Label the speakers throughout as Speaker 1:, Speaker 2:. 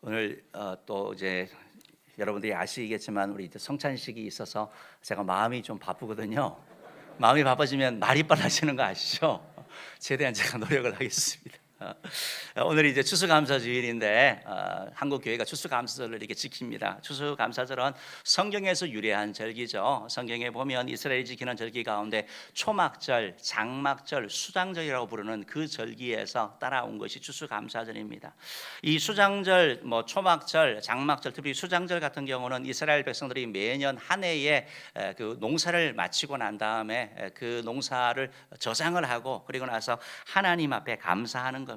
Speaker 1: 오늘 또 이제 여러분들이 아시겠지만 우리 이제 성찬식이 있어서 제가 마음이 좀 바쁘거든요. 마음이 바빠지면 말이 빨라지는 거 아시죠? 최대한 제가 노력을 하겠습니다. 오늘이 이제 추수감사주일인데 한국 교회가 추수감사절을 이렇게 지킵니다. 추수감사절은 성경에서 유래한 절기죠. 성경에 보면 이스라엘이 지키는 절기 가운데 초막절, 장막절, 수장절이라고 부르는 그 절기에서 따라온 것이 추수감사절입니다. 이 수장절, 초막절, 장막절, 특히 수장절 같은 경우는 이스라엘 백성들이 매년 한 해에 그 농사를 마치고 난 다음에 그 농사를 저장을 하고 그리고 나서 하나님 앞에 감사하는 겁니다.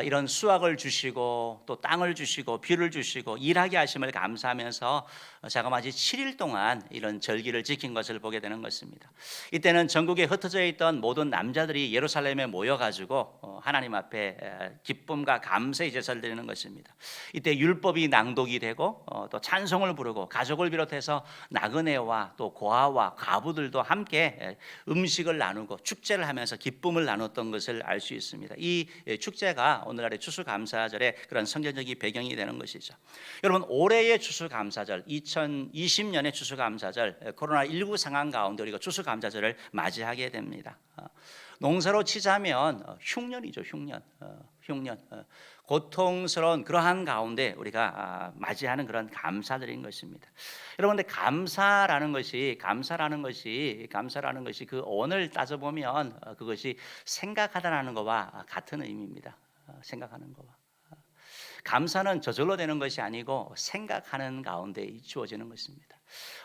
Speaker 1: 이런 수확을 주시고 또 땅을 주시고 비를 주시고 일하게 하심을 감사하면서 자그마치 7일 동안 이런 절기를 지킨 것을 보게 되는 것입니다. 이때는 전국에 흩어져 있던 모든 남자들이 예루살렘에 모여가지고 하나님 앞에 기쁨과 감사의 제사를 드리는 것입니다. 이때 율법이 낭독이 되고 또 찬송을 부르고 가족을 비롯해서 나그네와 또 고아와 과부들도 함께 음식을 나누고 축제를 하면서 기쁨을 나눴던 것을 알 수 있습니다. 이 축제가 오늘날의 추수감사절의 그런 성경적인 배경이 되는 것이죠. 여러분, 올해의 추수감사절, 2020년의 추수감사절, 코로나19 상황 가운데 우리가 추수감사절을 맞이하게 됩니다. 농사로 치자면 흉년이죠. 흉년. 고통스러운 그러한 가운데 우리가 맞이하는 그런 감사드린 것입니다. 여러분, 근데 감사라는 것이 그 언어를 따져보면 그것이 생각하다라는 것과 같은 의미입니다. 생각하는 것과. 감사는 저절로 되는 것이 아니고 생각하는 가운데 주어지는 것입니다.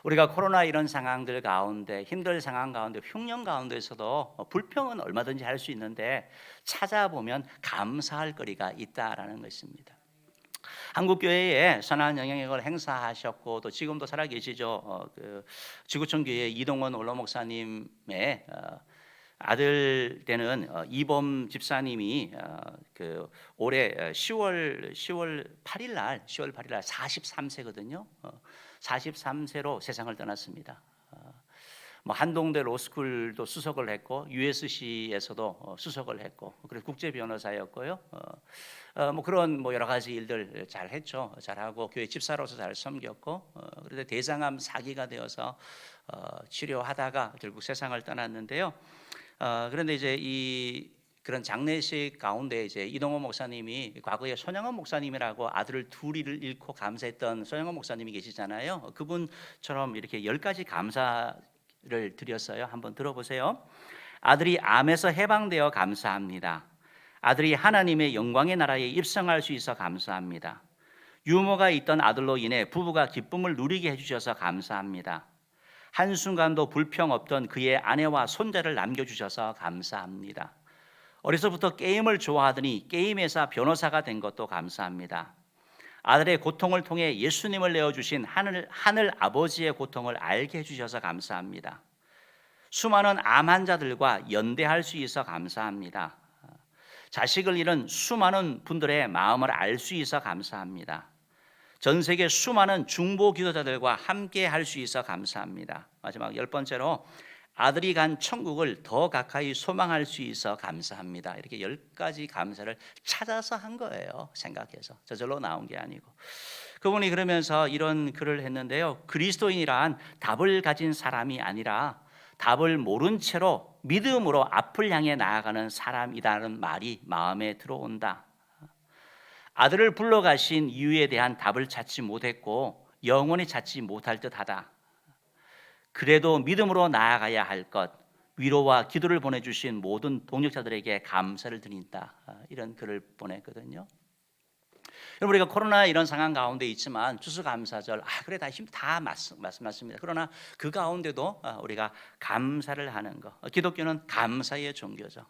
Speaker 1: 우리가 코로나 이런 상황들 가운데, 힘든 상황 가운데, 흉년 가운데서도 불평은 얼마든지 할 수 있는데 찾아보면 감사할 거리가 있다라는 것입니다. 한국 교회에 선한 영향력을 행사하셨고 또 지금도 살아계시죠. 지구촌 교회 이동원 원로 목사님의 아들 되는 이범 집사님이 올해 10월 8일 날 43세거든요. 43세로 세상을 떠났습니다. 한동대 로스쿨도 수석을 했고 USC에서도 수석을 했고 그래서 국제 변호사였고요. 그런 여러 가지 일들 잘 했죠. 잘하고 교회 집사로서 잘 섬겼고 그런데 대장암 사기가 되어서 치료하다가 결국 세상을 떠났는데요. 그런데 이제 그런 장례식 가운데 이제 이동호 목사님이 과거에 손영원 목사님이라고 아들을 둘을 잃고 감사했던 손영원 목사님이 계시잖아요. 그분처럼 이렇게 10가지 감사를 드렸어요. 한번 들어보세요. 아들이 암에서 해방되어 감사합니다. 아들이 하나님의 영광의 나라에 입성할 수 있어 감사합니다. 유모가 있던 아들로 인해 부부가 기쁨을 누리게 해주셔서 감사합니다. 한순간도 불평 없던 그의 아내와 손자를 남겨주셔서 감사합니다. 어려서부터 게임을 좋아하더니 게임 회사 변호사가 된 것도 감사합니다. 아들의 고통을 통해 예수님을 내어주신 하늘 아버지의 고통을 알게 해주셔서 감사합니다. 수많은 암 환자들과 연대할 수 있어 감사합니다. 자식을 잃은 수많은 분들의 마음을 알 수 있어 감사합니다. 전 세계 수많은 중보 기도자들과 함께 할 수 있어 감사합니다. 마지막 10번째로 아들이 간 천국을 더 가까이 소망할 수 있어 감사합니다. 이렇게 10가지 감사를 찾아서 한 거예요. 생각해서 저절로 나온 게 아니고. 그분이 그러면서 이런 글을 했는데요. 그리스도인이란 답을 가진 사람이 아니라 답을 모른 채로 믿음으로 앞을 향해 나아가는 사람이라는 말이 마음에 들어온다. 아들을 불러가신 이유에 대한 답을 찾지 못했고 영원히 찾지 못할 듯하다. 그래도 믿음으로 나아가야 할 것, 위로와 기도를 보내주신 모든 동역자들에게 감사를 드린다. 이런 글을 보냈거든요. 여러분, 우리가 코로나 이런 상황 가운데 있지만 추수감사절, 그래 다 맞습니다. 그러나 그 가운데도 우리가 감사를 하는 것, 기독교는 감사의 종교죠.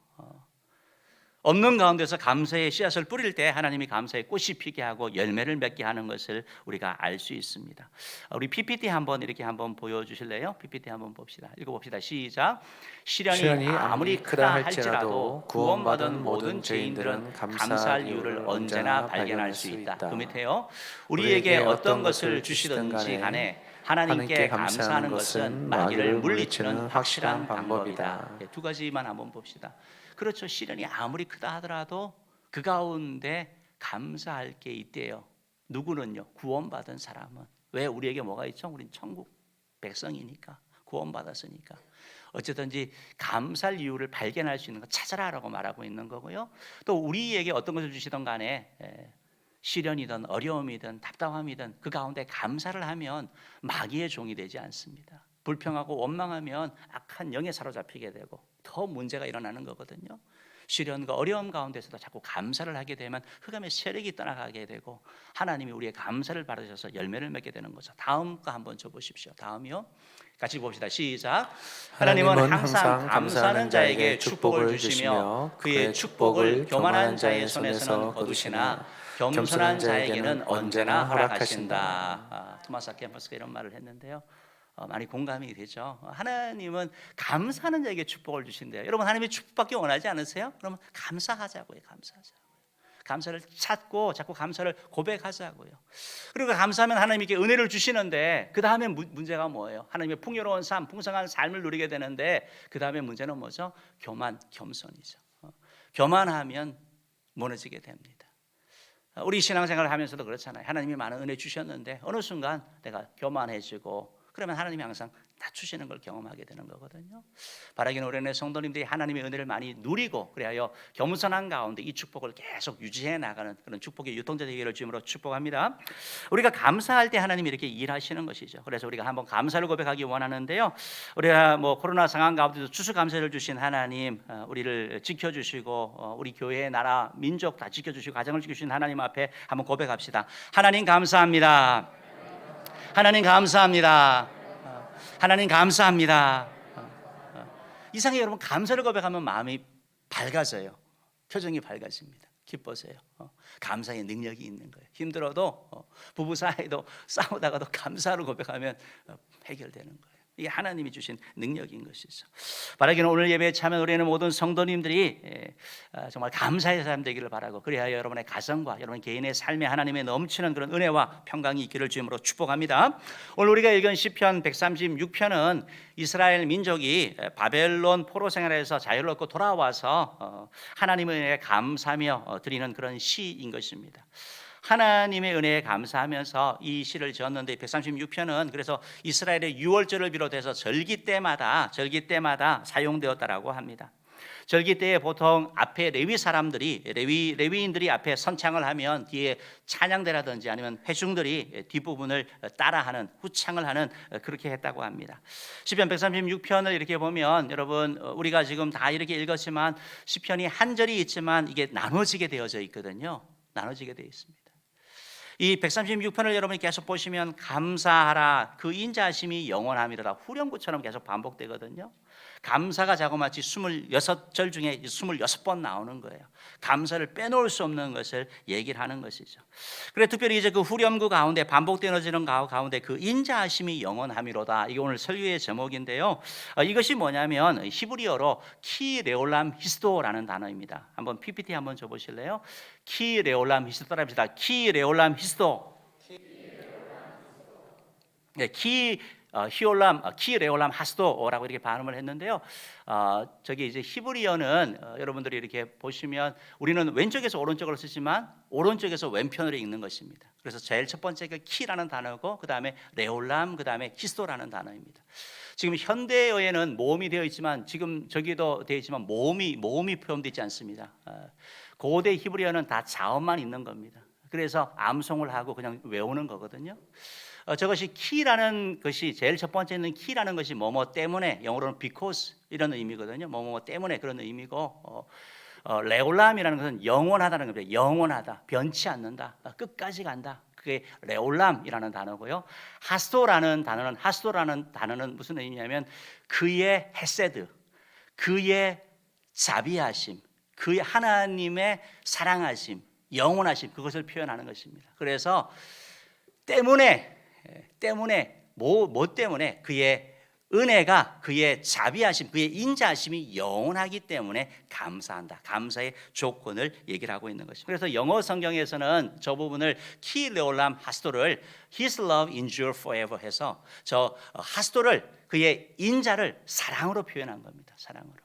Speaker 1: 없는 가운데서 감사의 씨앗을 뿌릴 때 하나님이 감사의 꽃이 피게 하고 열매를 맺게 하는 것을 우리가 알 수 있습니다. 우리 PPT 한번 보여주실래요? PPT 한번 봅시다. 읽어봅시다. 시작. 시련이 아무리 크다 할지라도 구원받은 모든 죄인들은 감사할 이유를 언제나 발견할 수 있다. 그 밑에요. 우리에게 어떤 것을 주시든지 간에 하나님께 감사하는 것은 마귀를 물리치는 확실한 방법이다. 두 가지만 한번 봅시다. 그렇죠. 시련이 아무리 크다 하더라도 그 가운데 감사할 게 있대요. 누구는요? 구원받은 사람은. 왜? 우리에게 뭐가 있죠? 우린 천국 백성이니까, 구원받았으니까. 어쨌든지 감사할 이유를 발견할 수 있는 거 찾아라라고 말하고 있는 거고요. 또 우리에게 어떤 것을 주시던 간에 시련이든 어려움이든 답답함이든 그 가운데 감사를 하면 마귀의 종이 되지 않습니다. 불평하고 원망하면 악한 영에 사로잡히게 되고 더 문제가 일어나는 거거든요. 시련과 어려움 가운데서도 자꾸 감사를 하게 되면 흑암의 세력이 떠나가게 되고 하나님이 우리의 감사를 받으셔서 열매를 맺게 되는 거죠. 다음 거 한번 줘보십시오. 다음이요. 같이 봅시다. 시작. 하나님은 항상 감사하는 자에게 축복을 주시며 그의 축복을 교만한 자의 손에서는 거두시나 겸손한 자에게는 언제나 허락하신다. 토마스 아퀴나스가 이런 말을 했는데요. 많이 공감이 되죠. 하나님은 감사하는 자에게 축복을 주신대요. 여러분 하나님의 축복받기 원하지 않으세요? 그러면 감사하자고요. 감사하자고요. 감사를 찾고 자꾸 감사를 고백하자고요. 그리고 감사하면 하나님께 은혜를 주시는데 그 다음에 문제가 뭐예요? 하나님의 풍요로운 삶, 풍성한 삶을 누리게 되는데 그 다음에 문제는 뭐죠? 교만, 겸손이죠. 교만하면 무너지게 됩니다. 우리 신앙생활을 하면서도 그렇잖아요. 하나님이 많은 은혜 주셨는데 어느 순간 내가 교만해지고 그러면 하나님이 항상 낮추시는 걸 경험하게 되는 거거든요. 바라기는 우리 성도님들이 하나님의 은혜를 많이 누리고 그래야 겸손한 가운데 이 축복을 계속 유지해 나가는 그런 축복의 유통자 되기를 주님으로 축복합니다. 우리가 감사할 때 하나님이 이렇게 일하시는 것이죠. 그래서 우리가 한번 감사를 고백하기 원하는데요. 우리가 코로나 상황 가운데도 추수감사를 주신 하나님, 우리를 지켜주시고 우리 교회, 나라, 민족 다 지켜주시고 가정을 지켜주신 하나님 앞에 한번 고백합시다. 하나님 감사합니다. 하나님 감사합니다. 하나님 감사합니다. 이상하게 여러분 감사를 고백하면 마음이 밝아져요. 표정이 밝아집니다. 기뻐져요. 감사의 능력이 있는 거예요. 힘들어도 부부 사이도 싸우다가도 감사를 고백하면 해결되는 거예요. 이게 하나님이 주신 능력인 것이죠. 바라기는 오늘 예배에 참여한 우리는 모든 성도님들이 정말 감사의 사람 되기를 바라고 그래야 여러분의 가정과 여러분 개인의 삶에 하나님의 넘치는 그런 은혜와 평강이 있기를 주님으로 축복합니다. 오늘 우리가 읽은 시편 136편은 이스라엘 민족이 바벨론 포로 생활에서 자유를 얻고 돌아와서 하나님의 은혜에 감사하며 드리는 그런 시인 것입니다. 하나님의 은혜에 감사하면서 이 시를 지었는데 136편은 그래서 이스라엘의 유월절을 비롯해서 절기 때마다 사용되었다라고 합니다. 절기 때에 보통 앞에 레위인들이 앞에 선창을 하면 뒤에 찬양대라든지 아니면 회중들이 뒷부분을 따라하는 후창을 하는 그렇게 했다고 합니다. 시편 136편을 이렇게 보면 여러분 우리가 지금 다 이렇게 읽었지만 시편이 한 절이 있지만 이게 나눠지게 되어져 있거든요. 나눠지게 되어 있습니다. 이 136편을 여러분이 계속 보시면 감사하라 그 인자하심이 영원함이로다 후렴구처럼 계속 반복되거든요. 감사가 자그마치 26절 중에 26번 나오는 거예요. 감사를 빼놓을 수 없는 것을 얘기를 하는 것이죠. 그래 특별히 이제 그 후렴구 가운데 반복되어지는 가운데 그 인자하심이 영원함이로다 이게 오늘 설교의 제목인데요. 이것이 뭐냐면 히브리어로 키레올람 히스도라는 단어입니다. 한번 PPT 한번 줘보실래요? 키레올람 히스도 따라합시다. 키레올람 히스도. 네, 키레올람 하스도라고 이렇게 발음을 했는데요. 저기 이제 히브리어는 여러분들이 이렇게 보시면 우리는 왼쪽에서 오른쪽으로 쓰지만 오른쪽에서 왼편으로 읽는 것입니다. 그래서 제일 첫 번째가 키라는 단어고 그 다음에 레올람, 그 다음에 히스도라는 단어입니다. 지금 현대어에는 모음이 되어 있지만 지금 저기도 되어 있지만 모음이 표현되어 있지 않습니다. 고대 히브리어는 다 자음만 있는 겁니다. 그래서 암송을 하고 그냥 외우는 거거든요. 저것이 키라는 것이 제일 첫 번째 있는 키라는 것이 뭐뭐 때문에 영어로는 because 이런 의미거든요. 뭐뭐 때문에 그런 의미고 레올람이라는 것은 영원하다는 겁니다. 영원하다, 변치 않는다, 끝까지 간다. 그게 레올람이라는 단어고요. 하스도라는 단어는 무슨 의미냐면 그의 헤세드, 그의 자비하심, 그의 하나님의 사랑하심, 영원하심 그것을 표현하는 것입니다. 그래서 때문에 뭐 때문에 그의 은혜가 그의 자비하심, 그의 인자하심이 영원하기 때문에 감사한다. 감사의 조건을 얘기를 하고 있는 것입니다. 그래서 영어 성경에서는 저 부분을 키레올람 하스도를 His love endure forever 해서 저 하스도를 그의 인자를 사랑으로 표현한 겁니다. 사랑으로.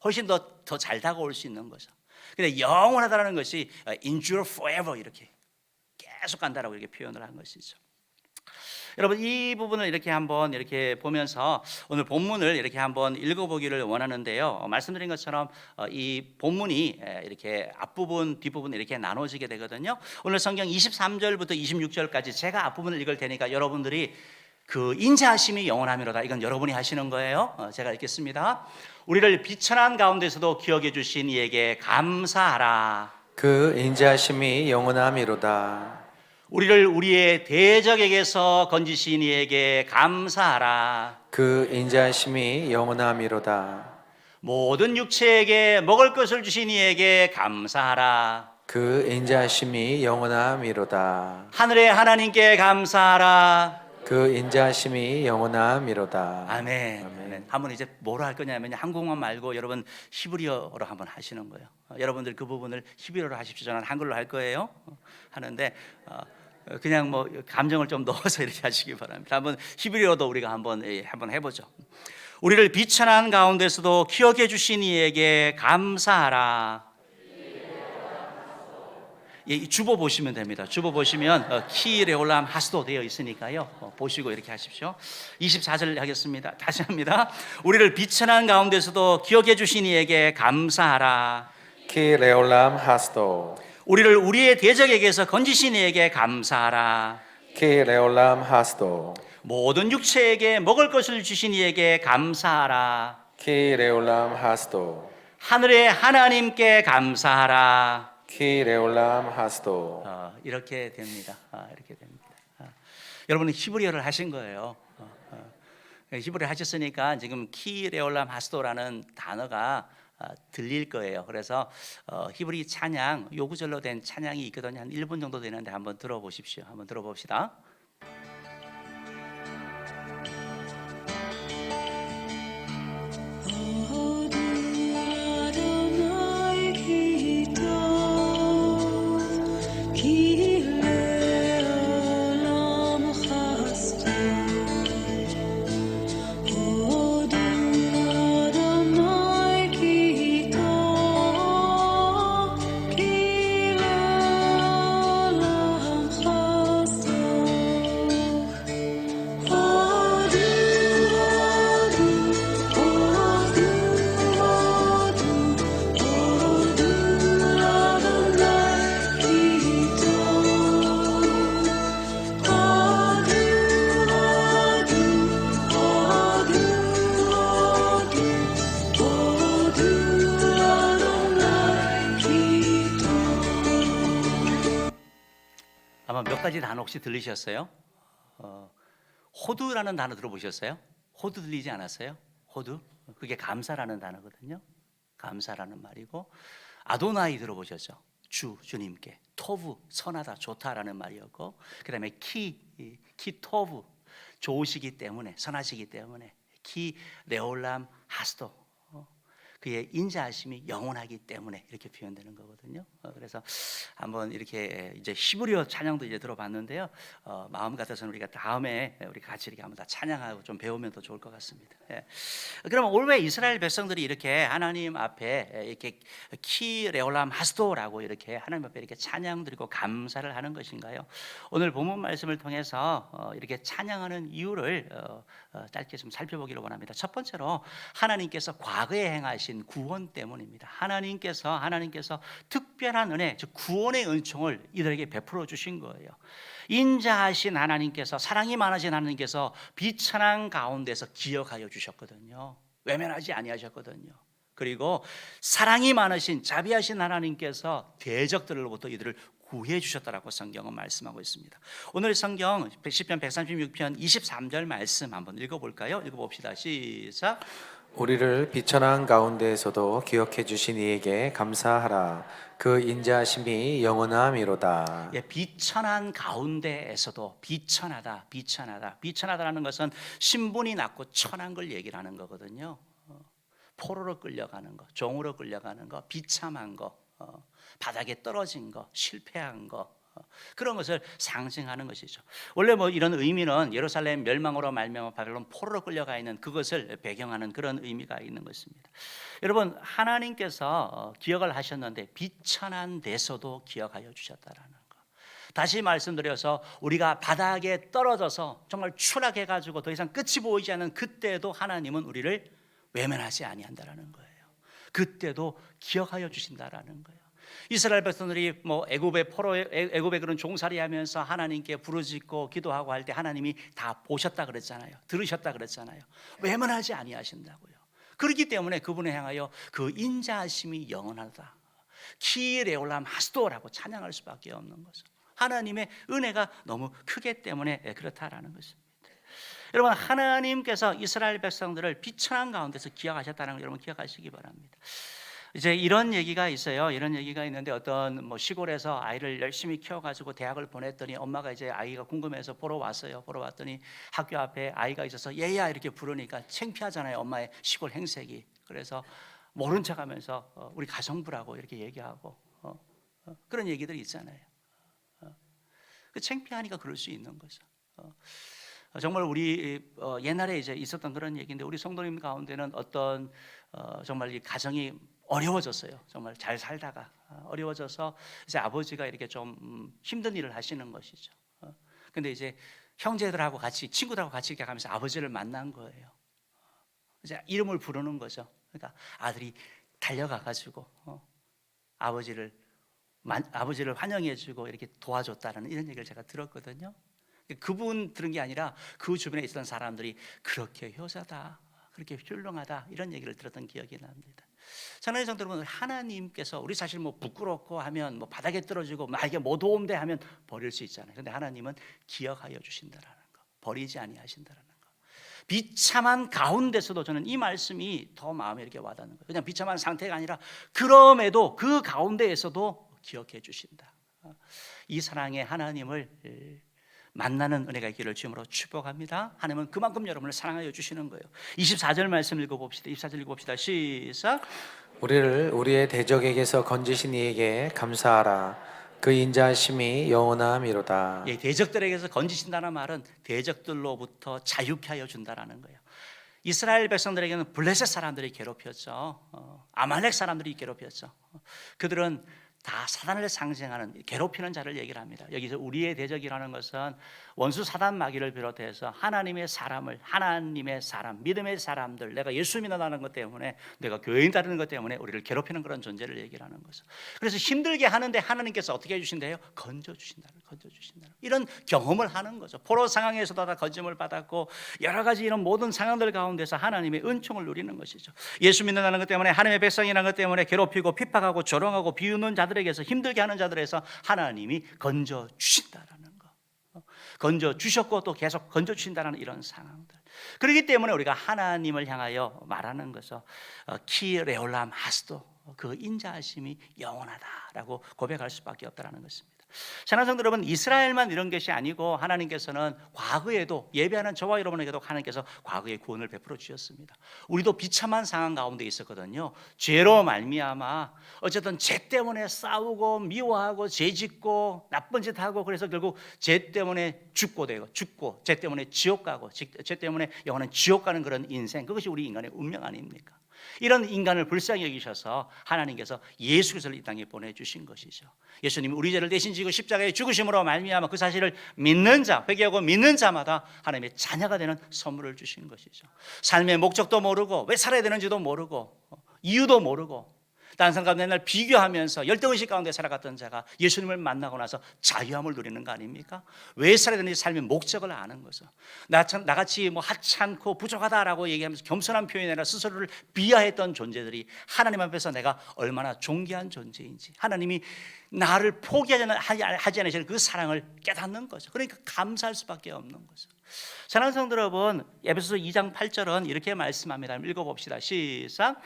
Speaker 1: 훨씬 더 잘 다가올 수 있는 거죠. 근데 영원하다는 것이 endure forever 이렇게 계속 간다라고 이렇게 표현을 한 것이죠. 여러분 이 부분을 이렇게 한번 이렇게 보면서 오늘 본문을 이렇게 한번 읽어보기를 원하는데요. 말씀드린 것처럼 이 본문이 이렇게 앞부분 뒷부분 이렇게 나눠지게 되거든요. 오늘 성경 23절부터 26절까지 제가 앞부분을 읽을 테니까 여러분들이 그 인자하심이 영원하미로다, 이건 여러분이 하시는 거예요. 제가 읽겠습니다. 우리를 비천한 가운데서도 기억해 주신 이에게 감사하라.
Speaker 2: 그 인자하심이 영원하미로다.
Speaker 1: 우리를 우리의 대적에게서 건지신 이에게 감사하라.
Speaker 2: 그 인자하심이 영원하미로다.
Speaker 1: 모든 육체에게 먹을 것을 주신 이에게 감사하라.
Speaker 2: 그 인자하심이 영원하미로다.
Speaker 1: 하늘의 하나님께 감사하라.
Speaker 2: 그 인자하심이 영원하미로다.
Speaker 1: 아멘.
Speaker 2: 아멘.
Speaker 1: 한번 이제 뭐로 할 거냐면 한국말 말고 여러분 히브리어로 한번 하시는 거예요. 여러분들 그 부분을 히브리어로 하십시오. 저는 한글로 할 거예요. 하는데 그냥 뭐 감정을 좀 넣어서 이렇게 하시기 바랍니다. 한번 히브리어도 우리가 한번 해보죠. 우리를 비천한 가운데서도 기억해 주신 이에게 감사하라. 주보 보시면 됩니다. 주보 보시면 키레올람 하스도 되어 있으니까요. 보시고 이렇게 하십시오. 24절 하겠습니다. 다시 합니다. 우리를 비천한 가운데서도 기억해 주신 이에게 감사하라.
Speaker 2: 키레올람 하스도.
Speaker 1: 우리를 우리의 대적에게서 건지신 이에게 감사하라.
Speaker 2: 키레올람 하스도.
Speaker 1: 모든 육체에게 먹을 것을 주신 이에게 감사하라.
Speaker 2: 키레올람 하스도.
Speaker 1: 하늘의 하나님께 감사하라.
Speaker 2: 키레올람 하스도.
Speaker 1: 이렇게 됩니다. 이렇게 됩니다. 여러분은 히브리어를 하신 거예요. 히브리어 하셨으니까 지금 키레올람 하스도라는 단어가 들릴 거예요. 그래서 히브리 찬양, 요구절로 된 찬양이 있거든요. 한 1분 정도 되는데 한번 들어보십시오. 한번 들어봅시다. 아마 몇 가지 단어 혹시 들리셨어요? 호두라는 단어 들어보셨어요? 호두 들리지 않았어요? 호두? 그게 감사라는 단어거든요. 감사라는 말이고, 아도나이 들어보셨죠? 주님께. 토브, 선하다, 좋다라는 말이었고, 그 다음에 키토브, 좋으시기 때문에, 선하시기 때문에, 키 레올람 하스도, 그의 인자하심이 영원하기 때문에 이렇게 표현되는 거거든요. 그래서 한번 이렇게 이제 히브리어 찬양도 이제 들어봤는데요. 마음 같아서는 우리가 다음에 우리 같이 이렇게 한번 다 찬양하고 좀 배우면 더 좋을 것 같습니다. 그러면 올 왜 이스라엘 백성들이 이렇게 하나님 앞에 이렇게 키 레올람 하스도라고 이렇게 하나님 앞에 이렇게 찬양 드리고 감사를 하는 것인가요? 오늘 본문 말씀을 통해서 이렇게 찬양하는 이유를 짧게 좀 살펴보기를 원합니다. 첫 번째로 하나님께서 과거에 행하신 구원 때문입니다. 하나님께서 특별한 은혜, 즉 구원의 은총을 이들에게 베풀어 주신 거예요. 인자하신 하나님께서, 사랑이 많으신 하나님께서 비천한 가운데서 기억하여 주셨거든요. 외면하지 아니하셨거든요. 그리고 사랑이 많으신 자비하신 하나님께서 대적들로부터 이들을 구해 주셨다라고 성경은 말씀하고 있습니다. 오늘 성경 시편 136편 23절 말씀 한번 읽어볼까요? 읽어봅시다. 시작.
Speaker 2: 우리를 비천한 가운데에서도 기억해 주신 이에게 감사하라. 그 인자하심이 영원하미로다.
Speaker 1: 비천한 가운데에서도 비천하다라는 것은 신분이 낮고 천한 걸 얘기를 하는 거거든요. 포로로 끌려가는 거, 종으로 끌려가는 거, 비참한 거, 바닥에 떨어진 거, 실패한 거, 그런 것을 상징하는 것이죠. 원래 뭐 이런 의미는 예루살렘 멸망으로 말미암아 바벨론 포로로 끌려가 있는 그것을 배경하는 그런 의미가 있는 것입니다. 여러분, 하나님께서 기억을 하셨는데 비천한 데서도 기억하여 주셨다라는 거. 다시 말씀드려서 우리가 바닥에 떨어져서 정말 추락해가지고 더 이상 끝이 보이지 않는 그때도 하나님은 우리를 외면하지 아니한다라는 거예요. 그때도 기억하여 주신다라는 거예요. 이스라엘 백성들이 뭐 애굽의 그런 종살이하면서 하나님께 부르짖고 기도하고 할 때 하나님이 다 보셨다 그랬잖아요. 들으셨다 그랬잖아요. 외면하지 아니하신다고요. 그렇기 때문에 그분을 향하여 그 인자하심이 영원하다. 키레올람 하스도라고 찬양할 수밖에 없는 거죠. 하나님의 은혜가 너무 크기 때문에 그렇다라는 것입니다. 여러분, 하나님께서 이스라엘 백성들을 비천한 가운데서 기억하셨다는 걸 여러분 기억하시기 바랍니다. 이제 이런 얘기가 있어요. 이런 얘기가 있는데 어떤 뭐 시골에서 아이를 열심히 키워가지고 대학을 보냈더니 엄마가 이제 아이가 궁금해서 보러 왔어요. 보러 왔더니 학교 앞에 아이가 있어서 얘야 이렇게 부르니까 창피하잖아요. 엄마의 시골 행색이. 그래서 모른 척하면서 우리 가정부라고 이렇게 얘기하고 그런 얘기들이 있잖아요. 그 창피하니까 그럴 수 있는 거죠. 정말 우리 옛날에 이제 있었던 그런 얘기인데 우리 성도님 가운데는 어떤 정말 이 가정이 어려워졌어요. 정말 잘 살다가 어려워져서 이제 아버지가 이렇게 좀 힘든 일을 하시는 것이죠. 근데 이제 형제들하고 같이 친구들하고 같이 이렇게 가면서 아버지를 만난 거예요. 이제 이름을 부르는 거죠. 그러니까 아들이 달려가 가지고 아버지를 환영해주고 이렇게 도와줬다는 이런 얘기를 제가 들었거든요. 그분 들은 게 아니라 그 주변에 있었던 사람들이 그렇게 효자다, 그렇게 훌륭하다 이런 얘기를 들었던 기억이 납니다. 사랑하는 성도 여러분, 하나님께서 우리 사실 뭐 부끄럽고 하면 뭐 바닥에 떨어지고 나에게 뭐 도움돼 하면 버릴 수 있잖아요. 그런데 하나님은 기억하여 주신다라는 거, 버리지 아니하신다라는 거. 비참한 가운데서도 저는 이 말씀이 더 마음에 이렇게 와닿는 거예요. 그냥 비참한 상태가 아니라 그럼에도 그 가운데에서도 기억해 주신다. 이 사랑의 하나님을 만나는 은혜가 있기를 주님으로 축복합니다. 하나님은 그만큼 여러분을 사랑하여 주시는 거예요. 24절 말씀 읽어봅시다. 24절 읽어봅시다. 시작.
Speaker 2: 우리를 우리의 대적에게서 건지신 이에게 감사하라. 그 인자하심이 영원함이로다.
Speaker 1: 예, 대적들에게서 건지신다는 말은 대적들로부터 자유케 하여 준다라는 거예요. 이스라엘 백성들에게는 블레셋 사람들이 괴롭혔죠. 아말렉 사람들이 괴롭혔죠. 그들은 다 사단을 상징하는 괴롭히는 자를 얘기를 합니다. 여기서 우리의 대적이라는 것은 원수 사단 마귀를 비롯해서 하나님의 사람, 믿음의 사람들, 내가 예수 믿는다는 것 때문에, 내가 교회인 다는 것 때문에 우리를 괴롭히는 그런 존재를 얘기를 하는 거죠. 그래서 힘들게 하는데 하나님께서 어떻게 해주신대요? 건져주신다. 이런 경험을 하는 거죠. 포로 상황에서도 다 건짐을 받았고 여러 가지 이런 모든 상황들 가운데서 하나님의 은총을 누리는 것이죠. 예수 믿는다는 것 때문에, 하나님의 백성이라는 것 때문에 괴롭히고 핍박하고 조롱하고 비웃는 자들에게서, 힘들게 하는 자들에서 하나님이 건져주신다라는 거, 건져주셨고 또 계속 건져주신다는 이런 상황들. 그렇기 때문에 우리가 하나님을 향하여 말하는 것은 키레올람 하스도, 그 인자하심이 영원하다라고 고백할 수밖에 없다는 것입니다. 사랑하는 성도 여러분, 이스라엘만 이런 것이 아니고 하나님께서는 과거에도, 예배하는 저와 여러분에게도 하나님께서 과거에 구원을 베풀어 주셨습니다. 우리도 비참한 상황 가운데 있었거든요. 죄로 말미암아 어쨌든 죄 때문에 싸우고 미워하고 죄짓고 나쁜 짓 하고, 그래서 결국 죄 때문에 죽고 죄 때문에 지옥 가고, 죄 때문에 영원한 지옥 가는 그런 인생, 그것이 우리 인간의 운명 아닙니까? 이런 인간을 불쌍히 여기셔서 하나님께서 예수 그리스도를 이 땅에 보내주신 것이죠. 예수님이 우리 죄를 대신 지고 십자가에 죽으심으로 말미암아 그 사실을 믿는 자, 회개하고 믿는 자마다 하나님의 자녀가 되는 선물을 주신 것이죠. 삶의 목적도 모르고 왜 살아야 되는지도 모르고 이유도 모르고 다른 사람과 맨날 비교하면서 열등의식 가운데 살아갔던 자가 예수님을 만나고 나서 자유함을 누리는 거 아닙니까? 왜 살아야 되는지 삶의 목적을 아는 거죠. 나같이 뭐 하찮고 부족하다라고 얘기하면서 겸손한 표현이 아니라 스스로를 비하했던 존재들이 하나님 앞에서 내가 얼마나 존귀한 존재인지, 하나님이 나를 포기하지 않으시는 그 사랑을 깨닫는 거죠. 그러니까 감사할 수밖에 없는 거죠. 사랑하는 성도 여러분, 에베소서 2장 8절은 이렇게 말씀합니다. 읽어봅시다. 시작.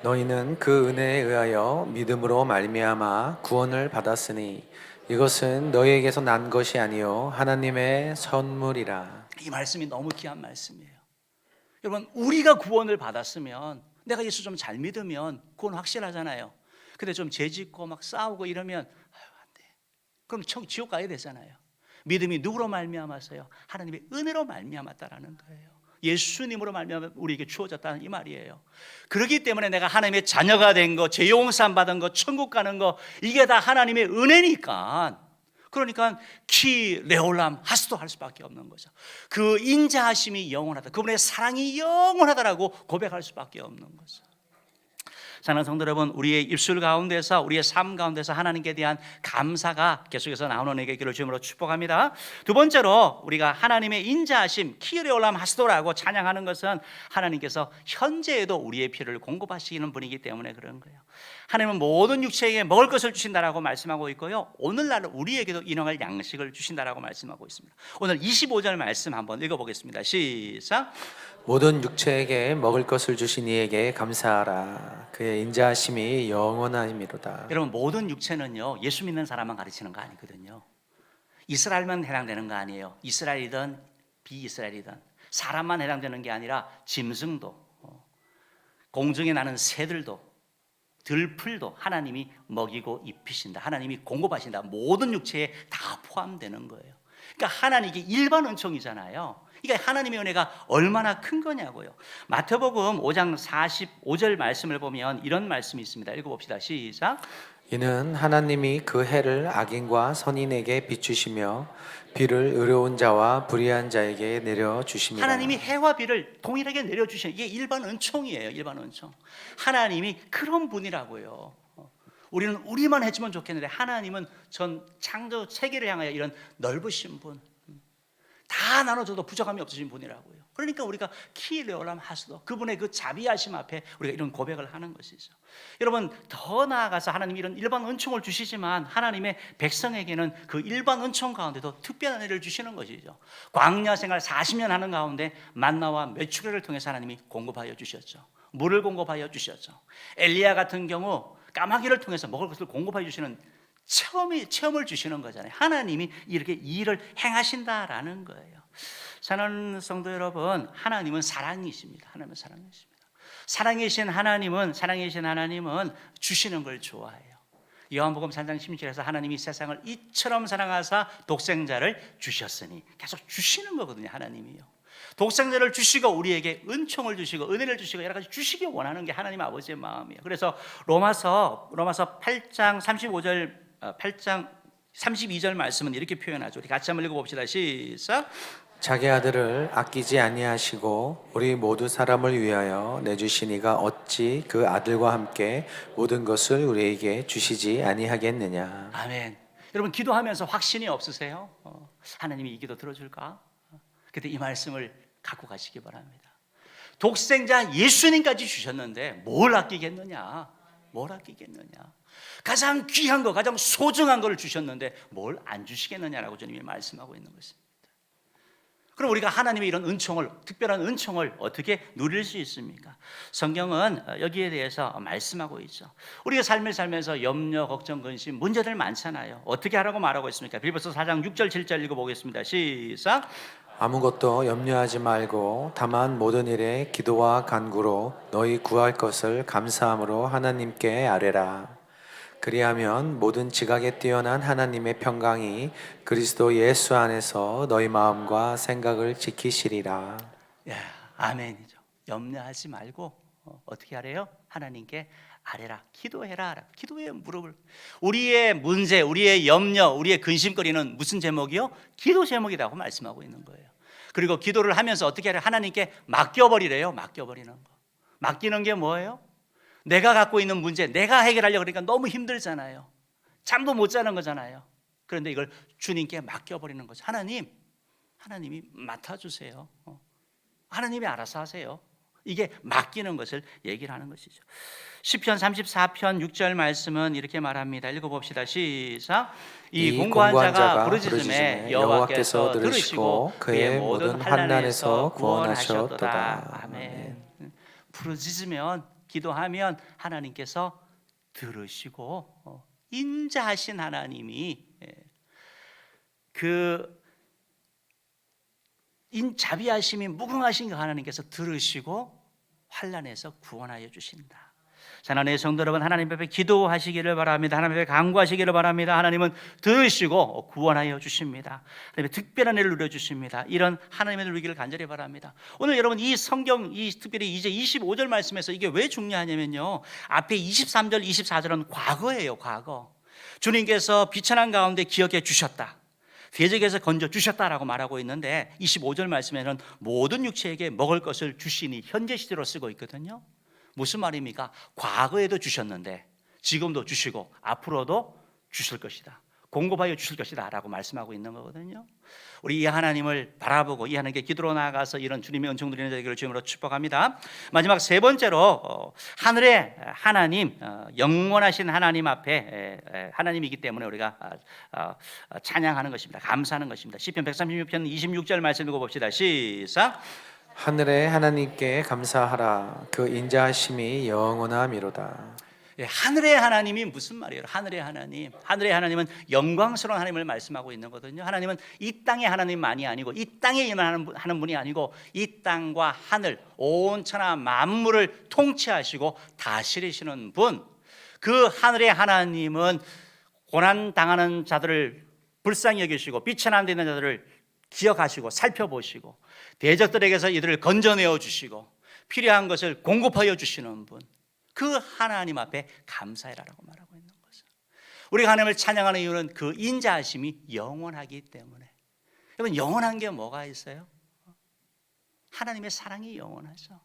Speaker 2: 너희는 그 은혜에 의하여 믿음으로 말미암아 구원을 받았으니 이것은 너희에게서 난 것이 아니요 하나님의 선물이라.
Speaker 1: 이 말씀이 너무 귀한 말씀이에요. 여러분, 우리가 구원을 받았으면, 내가 예수 좀 잘 믿으면 구원 확실하잖아요. 근데 좀 죄짓고 막 싸우고 이러면 안 돼. 그럼 지옥 가야 되잖아요. 믿음이 누구로 말미암았어요? 하나님의 은혜로 말미암았다라는 거예요. 예수님으로 말미암아 우리에게 주어졌다는 이 말이에요. 그렇기 때문에 내가 하나님의 자녀가 된 거, 죄 용서함 받은 거, 천국 가는 거, 이게 다 하나님의 은혜니까 그러니까 키 레올람 하스도 할 수밖에 없는 거죠. 그 인자하심이 영원하다, 그분의 사랑이 영원하다라고 고백할 수밖에 없는 거죠. 사랑하는 성도 여러분, 우리의 입술 가운데서, 우리의 삶 가운데서 하나님께 대한 감사가 계속해서 나오는 얘기를 주님으로 축복합니다. 두 번째로 우리가 하나님의 인자하심 키레올람 하스도라고 찬양하는 것은 하나님께서 현재에도 우리의 필요를 공급하시는 분이기 때문에 그런 거예요. 하나님은 모든 육체에게 먹을 것을 주신다라고 말씀하고 있고요, 오늘날 우리에게도 인용할 양식을 주신다라고 말씀하고 있습니다. 오늘 25절 말씀 한번 읽어보겠습니다. 시작.
Speaker 2: 모든 육체에게 먹을 것을 주신 이에게 감사하라. 그의 인자하심이 영원하미로다.
Speaker 1: 여러분, 모든 육체는요, 예수 믿는 사람만 가르치는 거 아니거든요. 이스라엘만 해당되는 거 아니에요. 이스라엘이든 비이스라엘이든 사람만 해당되는 게 아니라 짐승도, 공중에 나는 새들도, 들풀도 하나님이 먹이고 입히신다, 하나님이 공급하신다. 모든 육체에 다 포함되는 거예요. 그러니까 하나님께 일반 은총이잖아요. 그러니까 하나님의 은혜가 얼마나 큰 거냐고요. 마태복음 5장 45절 말씀을 보면 이런 말씀이 있습니다. 읽어봅시다. 시작.
Speaker 2: 이는 하나님이 그 해를 악인과 선인에게 비추시며 비를 의로운 자와 불의한 자에게 내려주십니다.
Speaker 1: 하나님이 해와 비를 동일하게 내려주시는, 이게 일반 은총이에요. 일반 은총. 하나님이 그런 분이라고요. 우리는 우리만 해주면 좋겠는데 하나님은 전 창조 세계를 향하여 이런 넓으신 분, 다 나눠줘도 부족함이 없으신 분이라고요. 그러니까 우리가 키레올람 하스도, 그분의 그 자비하심 앞에 우리가 이런 고백을 하는 것이죠. 여러분, 더 나아가서 하나님이 이런 일반 은총을 주시지만 하나님의 백성에게는 그 일반 은총 가운데도 특별한 은혜를 주시는 것이죠. 광야 생활 40년 하는 가운데 만나와 메추라를 통해서 하나님이 공급하여 주셨죠. 물을 공급하여 주셨죠. 엘리야 같은 경우 까마귀를 통해서 먹을 것을 공급하여 주시는 체험을 주시는 거잖아요. 하나님이 이렇게 일을 행하신다라는 거예요. 사랑하는 성도 여러분, 하나님은 사랑이십니다. 하나님은 사랑이십니다. 사랑이신 하나님은 주시는 걸 좋아해요. 요한복음 3장 16절에서 하나님이 세상을 이처럼 사랑하사 독생자를 주셨으니, 계속 주시는 거거든요. 하나님이요, 독생자를 주시고 우리에게 은총을 주시고 은혜를 주시고 여러 가지 주시기 원하는 게 하나님 아버지의 마음이에요. 그래서 로마서 8장 32절 말씀은 이렇게 표현하죠. 우리 같이 한번 읽어봅시다. 시작.
Speaker 2: 자기 아들을 아끼지 아니하시고 우리 모두 사람을 위하여 내주시니가 어찌 그 아들과 함께 모든 것을 우리에게 주시지 아니하겠느냐.
Speaker 1: 아멘. 여러분, 기도하면서 확신이 없으세요? 하나님이 이 기도 들어줄까? 그때 이 말씀을 갖고 가시기 바랍니다. 독생자 예수님까지 주셨는데 뭘 아끼겠느냐? 뭘 아끼겠느냐? 가장 귀한 거, 가장 소중한 걸 주셨는데 뭘 안 주시겠느냐라고 주님이 말씀하고 있는 것입니다. 그럼 우리가 하나님의 이런 은총을, 특별한 은총을 어떻게 누릴 수 있습니까? 성경은 여기에 대해서 말씀하고 있죠. 우리가 삶을 살면서 염려, 걱정, 근심, 문제들 많잖아요. 어떻게 하라고 말하고 있습니까? 빌립보서 4장 6절 7절 읽어보겠습니다. 시작.
Speaker 2: 아무것도 염려하지 말고 다만 모든 일에 기도와 간구로 너희 구할 것을 감사함으로 하나님께 아뢰라. 그리하면 모든 지각에 뛰어난 하나님의 평강이 그리스도 예수 안에서 너희 마음과 생각을 지키시리라.
Speaker 1: 아멘이죠. 염려하지 말고 어떻게 하래요? 하나님께 아뢰라, 기도해라. 기도의 무릎을, 우리의 문제, 우리의 염려, 우리의 근심거리는 무슨 제목이요? 기도 제목이라고 말씀하고 있는 거예요. 그리고 기도를 하면서 어떻게 하래요? 하나님께 맡겨버리래요. 맡겨버리는 거. 맡기는 게 뭐예요? 내가 갖고 있는 문제, 내가 해결하려고 그러니까 너무 힘들잖아요. 잠도 못 자는 거잖아요. 그런데 이걸 주님께 맡겨버리는 거죠. 하나님이 맡아주세요. 하나님이 알아서 하세요. 이게 맡기는 것을 얘기를 하는 것이죠. 시편 34편 6절 말씀은 이렇게 말합니다. 읽어봅시다. 시작. 이 공고한 자가 부르짖음에 여호와께서 들으시고 그의 모든 환난에서 구원하셨도다. 아멘. 부르짖으면, 기도하면 하나님께서 들으시고, 인자하신 하나님이 자비하심이 무궁하신 그 하나님께서 들으시고 환난에서 구원하여 주신다. 하나님의 성도 여러분, 하나님 앞에 기도하시기를 바랍니다. 하나님 앞에 간구하시기를 바랍니다. 하나님은 들으시고 구원하여 주십니다. 하나님의 특별한 일을 누려주십니다. 이런 하나님의 누리기를 간절히 바랍니다. 오늘 여러분, 이 성경, 특별히 이제 25절 말씀에서 이게 왜 중요하냐면요, 앞에 23절 24절은 과거예요. 과거. 주님께서 비천한 가운데 기억해 주셨다, 대적에서 건져 주셨다라고 말하고 있는데 25절 말씀에는 모든 육체에게 먹을 것을 주시니 현재 시제로 쓰고 있거든요. 무슨 말입니까? 과거에도 주셨는데 지금도 주시고 앞으로도 주실 것이다, 공급하여 주실 것이다 라고 말씀하고 있는 거거든요. 우리 이 하나님을 바라보고 이 하나님께 기도로 나아가서 이런 주님의 은총 누리는 자들을 주님으로 축복합니다. 마지막 세 번째로 하늘의 하나님, 영원하신 하나님 앞에 하나님이기 때문에 우리가 찬양하는 것입니다. 감사하는 것입니다. 시편 136편 26절 말씀 읽어봅시다. 시작.
Speaker 2: 하늘의 하나님께 감사하라. 그 인자하심이 영원함이로다.
Speaker 1: 예, 하늘의 하나님이 무슨 말이에요? 하늘의 하나님, 하늘의 하나님은 영광스러운 하나님을 말씀하고 있는 거거든요. 하나님은 이 땅의 하나님만이 아니고 이 땅에 임하는 분이 아니고 이 땅과 하늘, 온 천하 만물을 통치하시고 다스리시는 분. 그 하늘의 하나님은 고난 당하는 자들을 불쌍히 여기시고 비천한 데 있는 자들을 기억하시고 살펴보시고 대적들에게서 이들을 건져내어 주시고 필요한 것을 공급하여 주시는 분. 그 하나님 앞에 감사해라라고 말하고 있는 거죠. 우리가 하나님을 찬양하는 이유는 그 인자하심이 영원하기 때문에. 여러분, 영원한 게 뭐가 있어요? 하나님의 사랑이 영원하죠.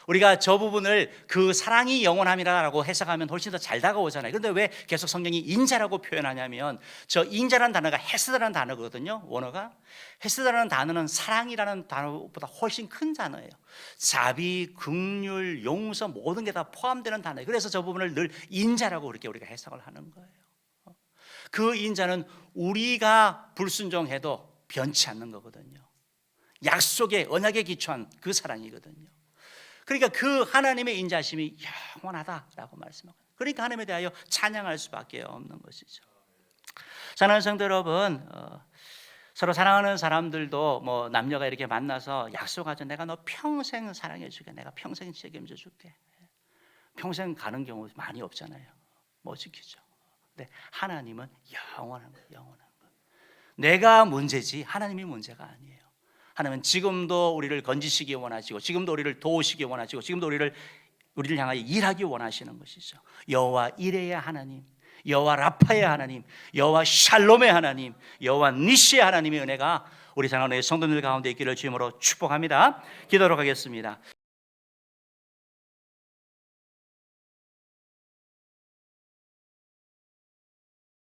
Speaker 1: 우리가 저 부분을 그 사랑이 영원함이라고 해석하면 훨씬 더 잘 다가오잖아요. 그런데 왜 계속 성경이 인자라고 표현하냐면 저 인자라는 단어가 헤세드라는 단어거든요. 원어가 헤세드라는 단어는 사랑이라는 단어보다 훨씬 큰 단어예요. 자비, 긍휼, 용서 모든 게 다 포함되는 단어예요. 그래서 저 부분을 늘 인자라고 그렇게 우리가 해석을 하는 거예요. 그 인자는 우리가 불순종해도 변치 않는 거거든요. 약속의 언약에 기초한 그 사랑이거든요. 그러니까 그 하나님의 인자심이 영원하다라고 말씀하고, 그러니까 하나님에 대하여 찬양할 수밖에 없는 것이죠. 사랑하는 성도 여러분, 서로 사랑하는 사람들도 뭐 남녀가 이렇게 만나서 약속하죠. 내가 너 평생 사랑해 줄게, 내가 평생 책임져 줄게. 평생 가는 경우 많이 없잖아요. 못 지키죠. 근데 하나님은 영원한 거예요. 영원한 거. 내가 문제지 하나님이 문제가 아니에요. 하나님은 지금도 우리를 건지시기 원하시고 지금도 우리를 도우시기 원하시고 지금도 우리를 향하여 일하기 원하시는 것이죠. 여호와 이레의 하나님, 여호와 라파의 하나님, 여호와 샬롬의 하나님, 여호와 니시의 하나님의 은혜가 우리 사랑하는 성도들 가운데 있기를 주님으로 축복합니다. 기도하도록 하겠습니다.